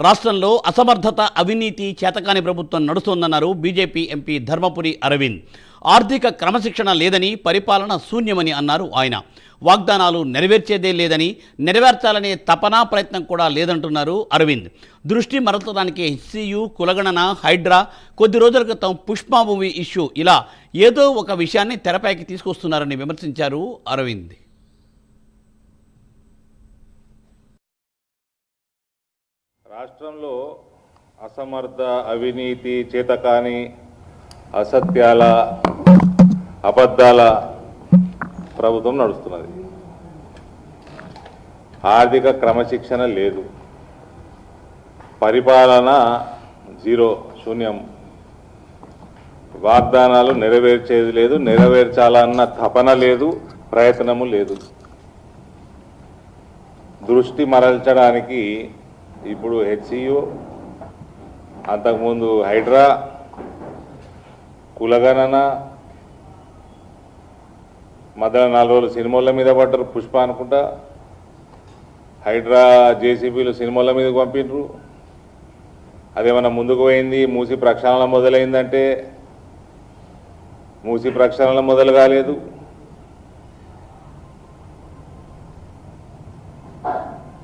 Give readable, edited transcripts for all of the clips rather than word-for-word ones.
రాష్ట్రంలో అసమర్థత, అవినీతి, చేతకాని ప్రభుత్వం నడుస్తోందన్నారు బీజేపీ ఎంపీ ధర్మపురి అరవింద్. ఆర్థిక క్రమశిక్షణ లేదని, పరిపాలన శూన్యమని అన్నారు ఆయన. వాగ్దానాలు నెరవేర్చేదే లేదని, నెరవేర్చాలనే తపనా ప్రయత్నం కూడా లేదంటున్నారు అరవింద్. దృష్టి మరల్చడానికి హెచ్సియు, కులగణన, హైడ్రా, కొద్ది రోజుల క్రితం పుష్ప మూవీ ఇష్యూ, ఇలా ఏదో ఒక విషయాన్ని తెరపైకి తీసుకొస్తున్నారని విమర్శించారు అరవింద్. రాష్ట్రంలో అసమర్థ, అవినీతి, చేతకాని, అసత్యాల, అబద్ధాల ప్రభుత్వం నడుస్తున్నది. ఆర్థిక క్రమశిక్షణ లేదు, పరిపాలన జీరో, శూన్యం. వాగ్దానాలు నెరవేర్చేది లేదు, నెరవేర్చాలన్న తపన లేదు, ప్రయత్నము లేదు. దృష్టి మరల్చడానికి ఇప్పుడు హెచ్సియు, అంతకుముందు హైడ్రా, కులగణన, మధ్యలో 4 రోజులు సినిమాల మీద పడ్డారు. పుష్ప అనుకుంటా, హైడ్రా జేసీబీలు సినిమాల మీదకి పంపిండ్రు. అదేమన్నా ముందుకు పోయింది, మూసి ప్రక్షాళన మొదలైందంటే మూసి ప్రక్షాళన మొదలు కాలేదు.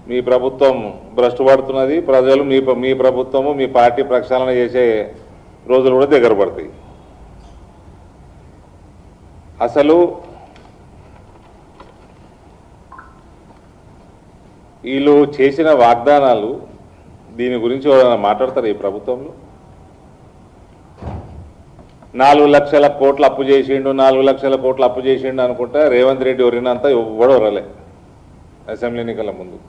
మీ ప్రభుత్వం భ్రష్టు పడుతున్నది. ప్రజలు మీ ప్రభుత్వము, మీ పార్టీ ప్రక్షాళన చేసే రోజులు కూడా దగ్గర పడతాయి. అసలు వీళ్ళు చేసిన వాగ్దానాలు, దీని గురించి ఎవరైనా మాట్లాడతారు ఈ ప్రభుత్వంలో? 4 లక్షల కోట్లు అప్పు చేసిండు, 4 లక్షల కోట్లు అప్పు చేసిండు అనుకుంటా రేవంత్ రెడ్డి ఎవరినంతా ఎవడో వరలే అసెంబ్లీ ఎన్నికల ముందు.